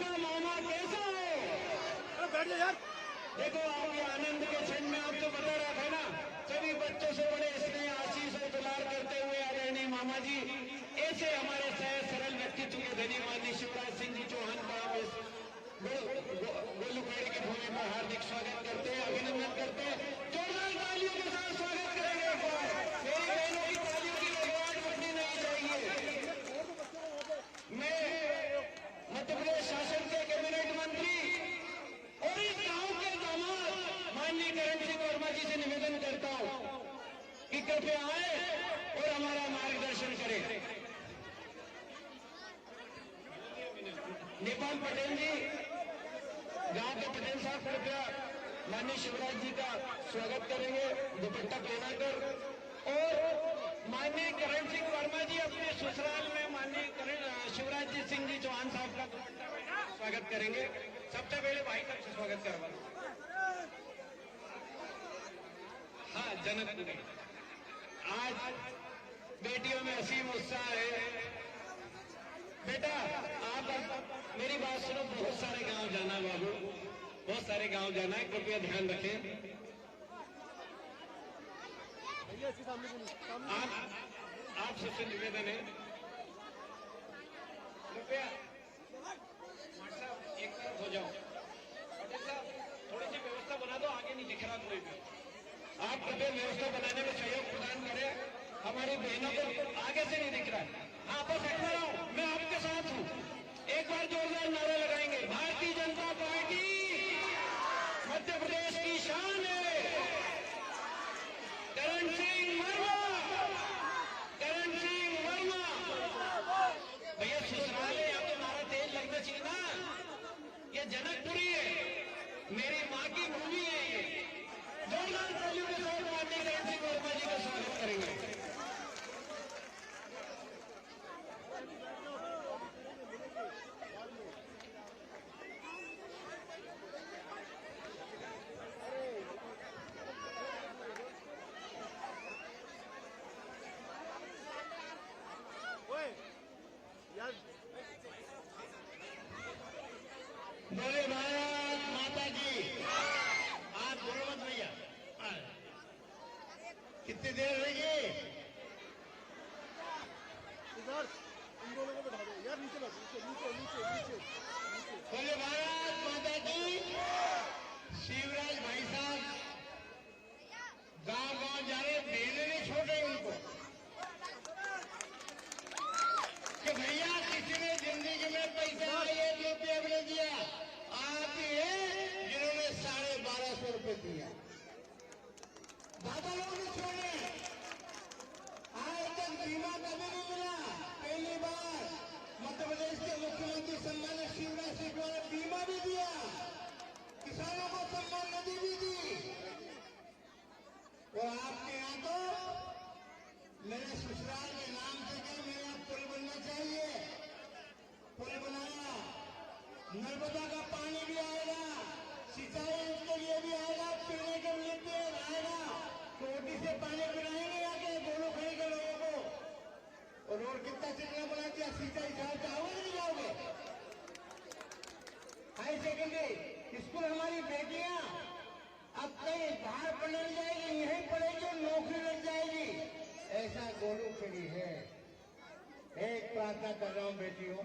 कैसा मामा कैसा हो? बैठ जा यार। देखो आपके आनंद के क्षण में आपको बता रहा था ना, सभी बच्चों से बड़े स्नेह आशीष और दुलार करते हुए आदरणीय मामा जी, ऐसे हमारे सहज सरल व्यक्तित्व के धनी माननीय शिवराज सिंह जी चौहान का हम इस गोलूखेड़ी की भूमि पर हार्दिक स्वागत करते हैं, अभिनंदन करते हैं। जोरदार तालियों के साथ स्वागत करेंगे। मेरी बहनों की तालियों की आवाज बढ़नी नहीं चाहिए। मैं मध्य प्रदेश शासन के कैबिनेट मंत्री और इस गांव के दामाद माननीय करण सिंह वर्मा जी से निवेदन करता हूं कि कृपया आए और हमारा मार्गदर्शन करें। नेपाल पटेल जी, गांव के पटेल साहब कृपया माननीय शिवराज जी का स्वागत करेंगे दुपट्टा पहनाकर, और माननीय करण सिंह वर्मा जी अपने ससुराल में माननीय शिवराज जी सिंह जी चौहान साहब का दुपट्टा पहना स्वागत करेंगे। सबसे पहले भाई तक से स्वागत करवा। हाँ, जनकपुरी आज बेटियों में असीम उत्साह है। बेटा आप मेरी बात सुनो, बहुत सारे गांव जाना बाबू, बहुत सारे गांव जाना है, कृपया ध्यान रखें। आप सबसे निवेदन है, कृपया साहब एक तरफ हो जाओ। पटेल साहब थोड़ी सी व्यवस्था बना दो, आगे नहीं दिख रहा कोई भी। आप कृपया व्यवस्था बनाने में सहयोग प्रदान करें, हमारी बहनों को आगे से नहीं दिख रहा है। हाँ, बस हटना रहो, मैं आपके साथ हूँ। एक बार जोरदार नारा लगाएंगे, भारतीय जनता पार्टी मध्य प्रदेश की शान है, करण सिंह वर्मा, करण सिंह वर्मा। भैया ससुराल है, यहाँ तो नारा तेज लगना चाहिए ना। ये जनकपुरी है, मेरी माँ की भूमि है। ये जोरदार तालियों के साथ माननीय करण सिंह वर्मा जी का स्वागत करेंगे। बोले भारत माता की। आप बोलो मत भैया, कितनी देर रहेगी? इधर इन दोनों को बैठा दो यार, नीचे बैठो, नीचे नीचे नीचे नीचे। बोले भारत माता की। शिवराज भाई साहब गांव गांव जा रहे, देने नहीं छोड़ रहे उनको कि भैया किसी ने जिंदगी में पैसा ये रुपये हमने दिया, आप ही है जिन्होंने 1250 रुपये दिया। दादा लोग ने छोड़े, आज तक बीमा कभी नहीं मिला। पहली बार मध्य प्रदेश के मुख्यमंत्री सम्मानित शिवराज सिंह द्वारा बीमा भी दिया, किसानों को सम्मान निधि भी दी। और आपके यहाँ तो मेरे ससुराल के नाम से क्या मेरे यहाँ पुल बनना चाहिए, पुल बनाया, नर्मदा का पानी भी आएगा, सिंचाई के लिए भी आएगा, पीने के लिए भी आएगा, टोटी से पानी पिलाएंगे आके गोलूखेड़ी के लोगों को। और रोड कितना चिकना बना दिया, सिंचाई चाहोगे नहीं जाओगे? हाई सेकेंडरी स्कूल हमारी बेटियां अब कहीं बाहर पढ़ने जाएगी, यहीं पढ़ेगी, नौकरी लग जाएगी, ऐसा गोलूखेड़ी है। एक प्रार्थना कर रहा हूं बेटियों,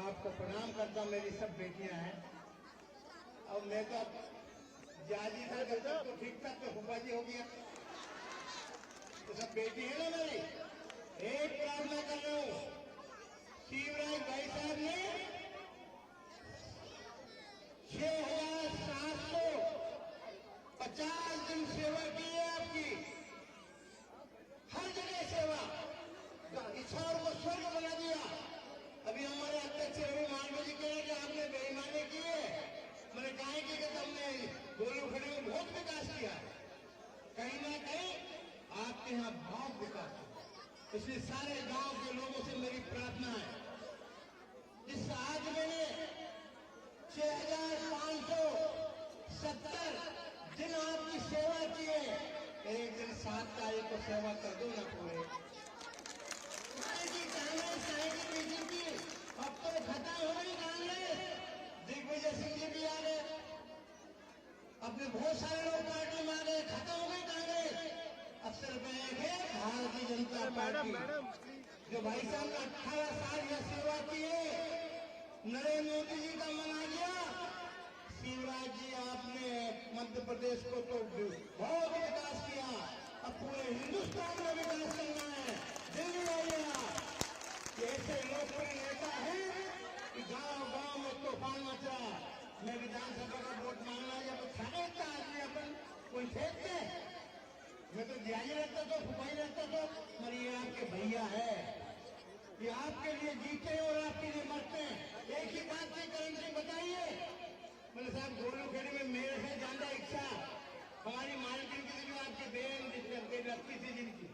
आपको प्रणाम करता हूं, मेरी सब बेटियां हैं। अब मैं तो जाजी था करता तो ठीक था, तो फूफा जी हो गया, तो सब बेटी है ना मेरी। एक प्रार्थना कर रहा हूं, शिवराज भाई साहब ने 6750 दिन सेवा की है आपकी, हर जगह सेवा, ईश्वर को स्वर्ग बना दिया। अभी हमारे अध्यक्ष रवि मालवीय जी कह रहे कि आपने बेईमानी की है, मैंने कहा कि हमने गोलूखेड़ी में बहुत विकास किया है, कहीं ना कहीं आपके यहाँ बहुत विकास है। इसलिए सारे गांव के लोगों से मेरी प्रार्थना है, जिस आज मैंने 6570 दिन आपकी सेवा की है, एक दिन 7 तारीख को सेवा कर दो ना पूरे। कांग्रेस आएगी बीजेपी, अब तो खत्म हो गई कांग्रेस। जो भाई साहब ने 18 साल यह सेवा की है, नरेंद्र मोदी जी का मन आ गया। शिवराज जी आपने मध्य प्रदेश को तो बहुत विकास किया, अब पूरे हिंदुस्तान में विकास करना है। दिल्ली आइए आप। ऐसे लोकप्रिय नेता है कि गांव गांव में तूफान मच रहा। मैं विधानसभा का वोट मांगना जब छाता आदमी अपन कोई फेंकते, मैं तो ध्यान रहता तो फुपाई रहता तो, मगर ये आपके भैया है, ये आपके लिए जीते और आपके लिए मरते हैं। एक ही बात की करण सिंह बताइए। मैंने साहब गोलूखेड़ी में मेरे से ज्यादा इच्छा हमारी मालकिन की जो आपकी बहन लगती थी जिनकी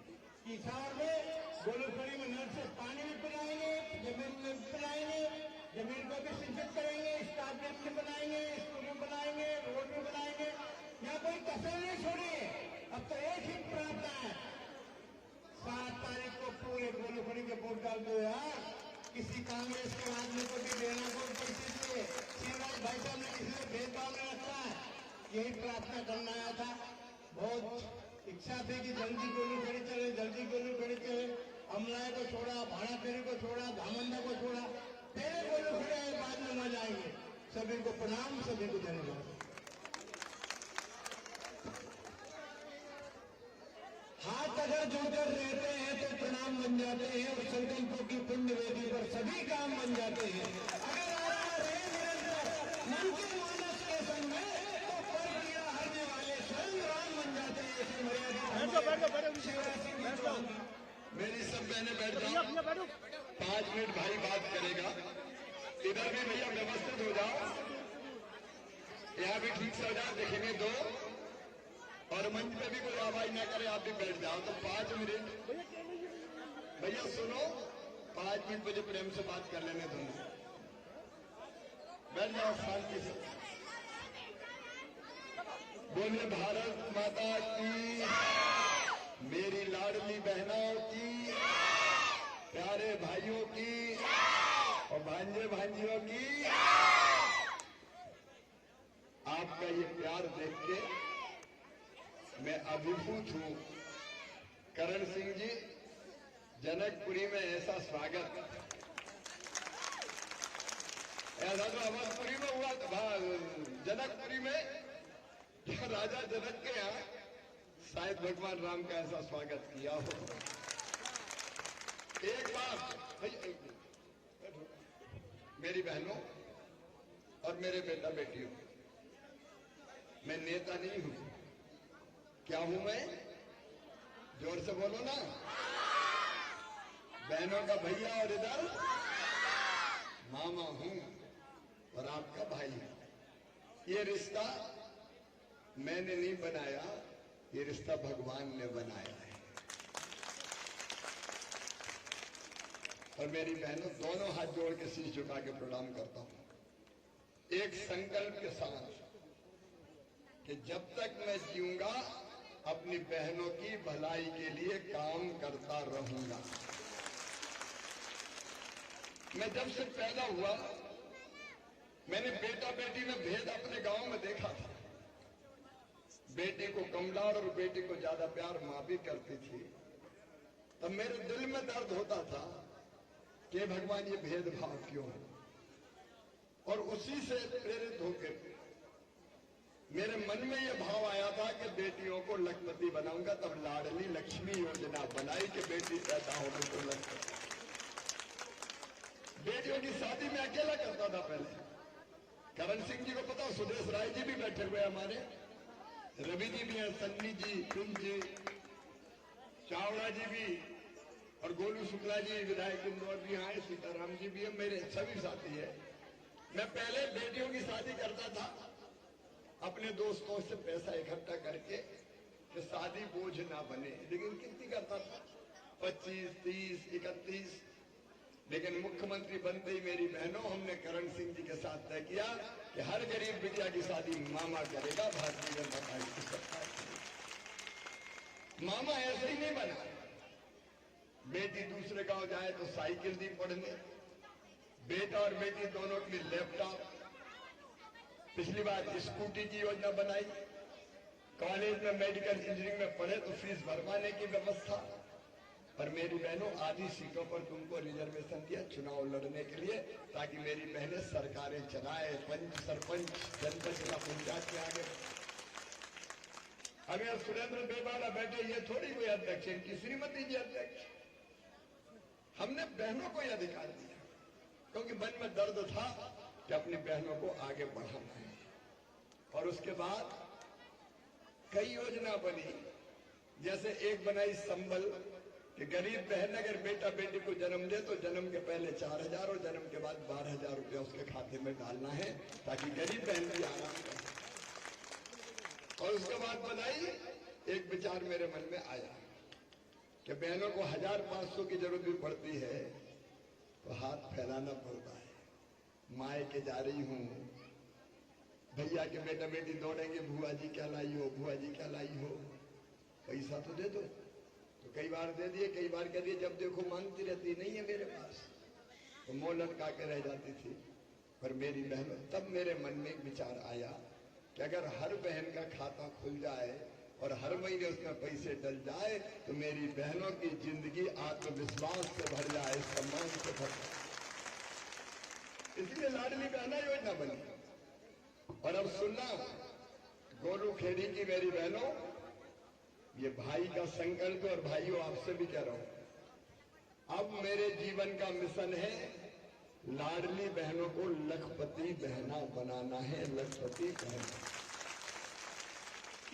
इच्छा, और वे गोलूखेड़ी में नल से पानी भी पिलाएंगे, जमीन में भी पिलाएंगे, जमीन को भी सिंचित करेंगे, स्टाफ डैम भी बनाएंगे, स्कूल भी बनाएंगे, रोड भी बनाएंगे। यहाँ कोई कसर नहीं छोड़ी। अब तो एक ही प्रार्थना है, 7 तारीख को पूरे गोलूखेड़ी के वोट डाल दो यार। किसी कांग्रेस के आदमी को भी देना को पैसे दिए, शिवराज भाई साहब ने किसी से भेदभाव नहीं रखा है। यही प्रार्थना करना आया था। बहुत इच्छा थी कि जल्दी गोलूखेड़ी चले, जल्दी गोलूखेड़ी चले। अमलाय को छोड़ा, भाड़ाफेरी को छोड़ा, धामंदा को छोड़ा, पहले गोलूखेड़ी आए, बाद में न जाएंगे। सभी को प्रणाम, सभी को धन्यवाद। हाथ अगर जोड़कर रहते हैं तो प्रणाम बन जाते हैं और संकल्पों की पुण्य वेदी पर सभी काम बन जाते हैं। अगर आपका रहे निरंतर मन के मानस के संग में तो पर पीड़ा हरने वाले स्वयं राम बन जाते हैं। ऐसी मर्यादा शिवराज सिंह जी को मेरी सब बहनें बैठ जाओ, 5 मिनट भाई बात करेगा। इधर भी भैया व्यवस्थित हो जाओ, यहाँ भी ठीक से हो जाओ, देखेंगे 2 और मंच पे भी कोई आवाज ना करे, आप भी बैठ जाओ। तो 5 मिनट भैया सुनो, 5 मिनट मुझे प्रेम से बात कर लेने दो। बैठ जाओ शांति से। बोलिए भारत माता की, मेरी लाडली बहनों की, प्यारे भाइयों की और भांजे भांजियों की। आपका ये प्यार देख के मैं अभिभूत हूं। करण सिंह जी, जनकपुरी में ऐसा स्वागत, ऐसा तो अवधपुरी में हुआ था, जनकपुरी में राजा जनक के यहाँ शायद भगवान राम का ऐसा स्वागत किया हो। एक बात मेरी बहनों और मेरे बेटा बेटियों, मैं नेता नहीं हूं। क्या हूं मैं? जोर से बोलो ना। बहनों का भैया और इधर मामा हूं और आपका भाई है। ये रिश्ता मैंने नहीं बनाया, ये रिश्ता भगवान ने बनाया है। और मेरी बहनों, दोनों हाथ जोड़ के शीश झुका के प्रणाम करता हूं, एक संकल्प के साथ कि जब तक मैं जीऊंगा अपनी बहनों की भलाई के लिए काम करता रहूंगा। मैं जब से पैदा हुआ मैंने बेटा बेटी में भेद अपने गांव में देखा था। बेटे को कम लाड़ और बेटे को ज्यादा प्यार मां भी करती थी। तब मेरे दिल में दर्द होता था कि भगवान ये भेदभाव क्यों? और उसी से प्रेरित होकर मेरे मन में यह भाव आया था कि बेटियों को लखपति बनाऊंगा। तब लाडली लक्ष्मी योजना बनाई कि बेटी पैदा होने को लखपति। बेटियों की शादी में अकेला करता था पहले। करण सिंह जी को पता, सुदेश राय जी भी बैठे हुए हमारे, रवि जी भी हैं, सन्नी जी, कुंज जी, चावड़ा जी भी, और गोलू शुक्ला जी विधायक इंदौर भी आए, सीताराम जी भी है, मेरे सभी साथी है। मैं पहले बेटियों की शादी करता था अपने दोस्तों से पैसा इकट्ठा करके कि शादी बोझ ना बने। लेकिन कितनी करता था? 25, 30, 31। लेकिन मुख्यमंत्री बनते ही मेरी बहनों, हमने करण सिंह जी के साथ तय किया कि हर गरीब बिटिया की शादी मामा करेगा। भारतीय जनता पार्टी की सरकार। मामा ऐसे ही नहीं बना। बेटी दूसरे गांव जाए तो साइकिल दी पढ़ने, बेटा और बेटी दोनों के लिए लैपटॉप। पिछली बार स्कूटी की योजना बनाई। कॉलेज में मेडिकल इंजीनियरिंग में पढ़े तो फीस भरवाने की व्यवस्था। पर मेरी बहनों आधी सीटों पर तुमको रिजर्वेशन दिया चुनाव लड़ने के लिए, ताकि मेरी बहनें सरकारें चलाए, पंच सरपंच जनपद जिला पंचायत में आगे। अगर सुरेंद्र बेवाला बैठे, ये थोड़ी कोई अध्यक्ष, इनकी श्रीमती जी अध्यक्ष। हमने बहनों को यह अधिकार दिया क्योंकि मन में दर्द था कि अपनी बहनों को आगे बढ़ाना है। और उसके बाद कई योजना बनी, जैसे एक बनाई संबल कि गरीब बहन अगर बेटा बेटी को जन्म दे तो जन्म के पहले 4,000 और जन्म के बाद 12,000 रुपया उसके खाते में डालना है, ताकि गरीब बहन भी आराम करे। और उसके बाद बनाई, एक विचार मेरे मन में आया कि बहनों को 1,500 की जरूरत भी पड़ती है तो हाथ फैलाना पड़ता है। माए के जा रही हूं, भैया के बेटा बेटी दौड़ेंगे, बुआ जी क्या लाई हो, बुआ जी क्या लाई हो, पैसा तो दे दो। तो कई बार दे दिए, कई बार कह दिए, जब देखो मांगती रहती, नहीं है मेरे पास, तो मुंह लटका के रह जाती थी। पर मेरी बहनों, तब मेरे मन में एक विचार आया कि अगर हर बहन का खाता खुल जाए और हर महीने उसमें पैसे डल जाए तो मेरी बहनों की जिंदगी आत्मविश्वास से भर जाए, सम्मान से भर जाए। इसलिए लाडली बहना योजना बनी। और अब सुनना, गोलू खेड़ी की मेरी बहनों, ये भाई का संकल्प, और भाइयों आपसे भी कह रहा हूं, अब मेरे जीवन का मिशन है लाडली बहनों को लखपति बहना बनाना है, लखपति बहना।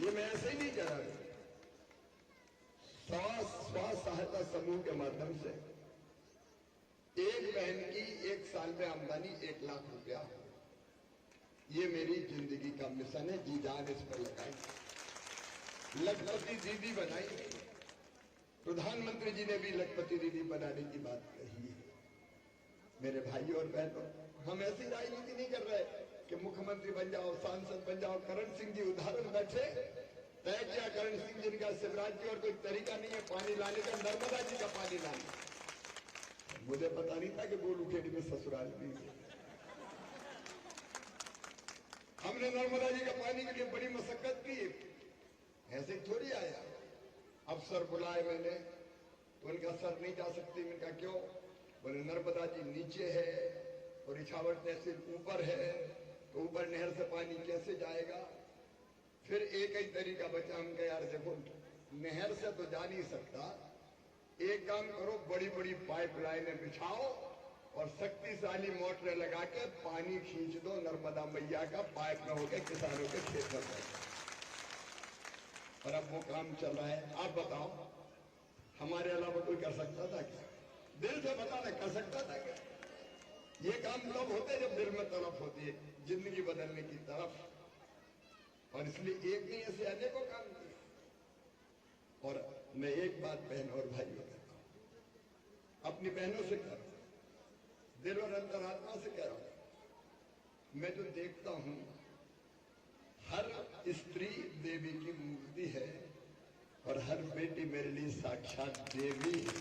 ये मैं ऐसे ही नहीं कह रहा हूं, स्व सहायता समूह के माध्यम से एक बहन की एक साल में आमदनी 1 लाख रुपया, ये मेरी जिंदगी का मिशन है। जी जान इस पर लगाई, लखपति दीदी बनाई। प्रधानमंत्री जी ने भी लखपति दीदी बनाने की बात कही है। मेरे भाइयों और बहनों, हम ऐसी राजनीति नहीं कर रहे कि मुख्यमंत्री बन जाओ, सांसद बन जाओ। करण सिंह जी उदाहरण बैठे, तय किया करण सिंह जी का शिवराज जी, और कोई तरीका नहीं है पानी लाने का, नर्मदा जी का पानी लाने। मुझे पता नहीं था कि गोलू खेड़ी में ससुराल भी है। हमने नर्मदा जी का पानी के लिए बड़ी मशक्कत की, ऐसे थोड़ी आया। अफसर बुलाए मैंने, तो उनका सर नहीं जा सकती। मैंने कहा क्यों? बोले नर्मदा जी नीचे है और इछावर तहसील ऊपर है, तो ऊपर नहर से पानी कैसे जाएगा? फिर एक ही तरीका बचा। हम कहा यार देखो, नहर से तो जा नहीं सकता, एक काम करो, बड़ी बड़ी पाइपलाइनें बिछाओ और शक्तिशाली मोटरें लगा के पानी खींच दो नर्मदा मैया का, पाइप में होकर किसानों के खेत में जाए। और अब वो काम चल रहा है। आप बताओ, हमारे अलावा कोई कर सकता था क्या? दिल से बताना, कर सकता था क्या? ये काम तब होते जब दिल में तड़प होती है, जिंदगी बदलने की तरफ। और इसलिए एक नहीं, ऐसे अनेकों काम किए। और मैं एक बात बहन और भाइयों कहता हूं, अपनी बहनों से कह रहा हूं, दिल और अंतरात्मा से कह रहा हूं, मैं जो देखता हूं, हर स्त्री देवी की मूर्ति है और हर बेटी मेरे लिए साक्षात देवी है।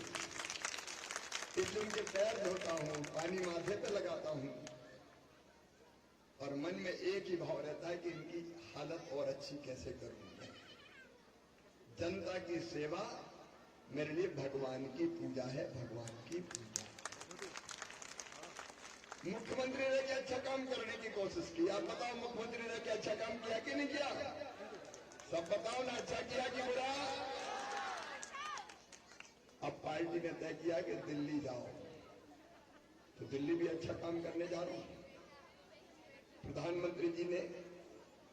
इसलिए उनके पैर धोता हूं, पानी माथे पे लगाता हूं, और मन में एक ही भाव रहता है कि इनकी हालत और अच्छी कैसे करूं। जनता की सेवा मेरे लिए भगवान की पूजा है, भगवान की पूजा। मुख्यमंत्री ने क्या अच्छा काम करने की कोशिश की? आप बताओ, मुख्यमंत्री ने क्या अच्छा काम किया कि नहीं किया? सब बताओ ना, अच्छा किया कि बुरा? अब पार्टी ने तय किया कि दिल्ली जाओ, तो दिल्ली भी अच्छा काम करने जा रहा हूं। प्रधानमंत्री जी ने,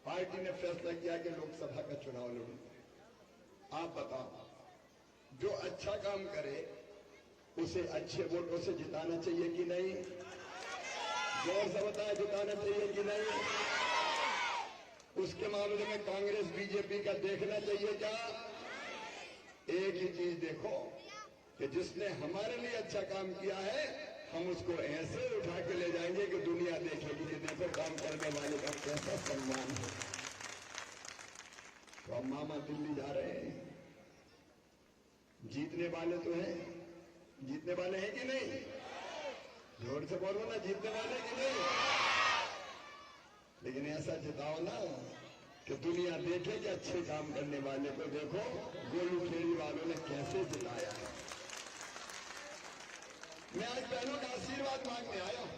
पार्टी ने फैसला किया कि लोकसभा का चुनाव लड़ूं। आप बताओ, जो अच्छा काम करे उसे अच्छे वोटों से जिताना चाहिए कि नहीं? जोर से बताया, जिताना चाहिए कि नहीं? उसके मामले में कांग्रेस बीजेपी का देखना चाहिए क्या? एक ही चीज देखो कि जिसने हमारे लिए अच्छा काम किया है, हम उसको ऐसे उठा के ले जाएंगे कि दुनिया देखेगी कि देखो काम करने वाले का कैसा सम्मान है। तो अब मामा दिल्ली जा रहे हैं, जीतने वाले तो हैं, जीतने वाले हैं कि नहीं? जोर से बोलो ना, जीतने वाले कि नहीं? लेकिन ऐसा जिताओ ना कि दुनिया देखे कि अच्छे काम करने वाले को। देखो गोलू खेड़ी वालों ने कैसे जिताया है। मैं आज बहनों का आशीर्वाद मांगने आया हूं,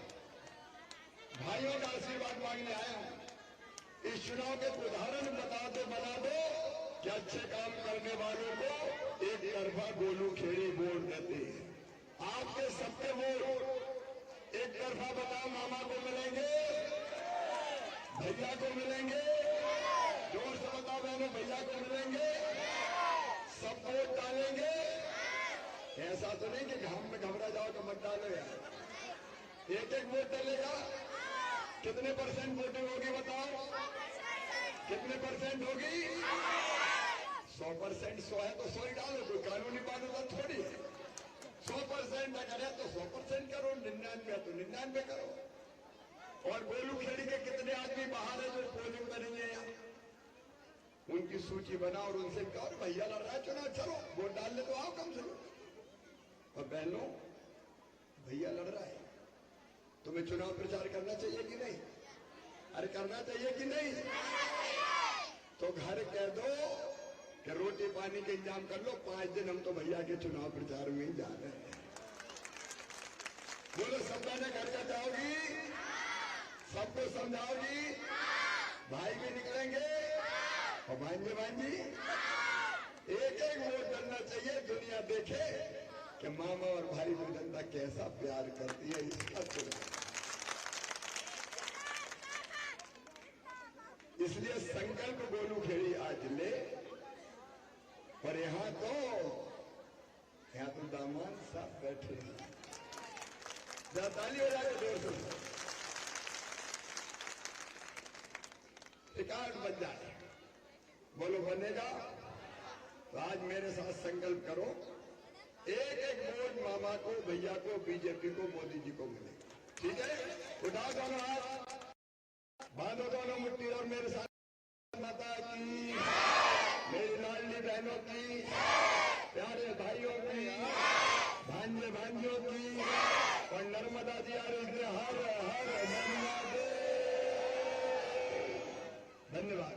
भाइयों का आशीर्वाद मांगने आया हूं। इस चुनाव के उदाहरण बना दो कि अच्छे काम करने वालों को एक तरफा गोलू खेड़ी वोट देते हैं। आपके सबके वोट एक तरफा बताओ मामा को मिलेंगे, भैया को मिलेंगे, जोर से बताओ बहनों भैया को मिलेंगे, सब वोट डालेंगे। ऐसा तो नहीं कि घाम में घबरा जाओ तो मत डालो यार, एक एक वोट डलेगा। कितने % वोटिंग होगी बताओ, कितने % होगी? 100%। 100 है तो 100 ही डालो, कोई कानूनी बाध्यता थोड़ी है। 100% अगर है तो 100% करो, 99 है तो 99 करो। और गोलू खेड़ी के कितने आदमी बाहर है जो पोलिंग करेंगे यहाँ, उनकी सूची बनाओ और उनसे कहो भैया लड़ रहा है चुनाव, चलो वोट डालने तो आओ कम से कम। और बहनों भैया लड़ रहा है, तुम्हें चुनाव प्रचार करना चाहिए कि नहीं? अरे करना चाहिए कि नहीं? तो घर कह दो कि रोटी पानी के इंतजाम कर लो, 5 दिन हम तो भैया के चुनाव प्रचार में ही जा रहे हैं। बोलो सब ने घर का जाओगी, सबको समझाओगी, भाई भी निकलेंगे और भांजे भांजी एक एक वोट डालना चाहिए। दुनिया देखे कि मामा और भाई को जनता कैसा प्यार करती है, इसका चुनाव। इसलिए संकल्प गोलू खेड़ी आज ले। और यहाँ तो दामाद साहब बैठे हैं, जरा ताली हो जाए जोर से, रिकॉर्ड बन जाए। बोलो बनेगा? तो आज मेरे साथ संकल्प करो, एक एक वोट मामा को, भैया को, बीजेपी को, मोदी जी को मिले। ठीक है? उठाओ दोनों हाथ, बांधो दोनों मुट्ठी और मेरे साथ माता की, मेरी लाडली बहनों की, प्यारे भाइयों की, भांजे भांजियों की, और नर्मदा जी आ रही है, हर हर नर्मदे। धन्यवाद।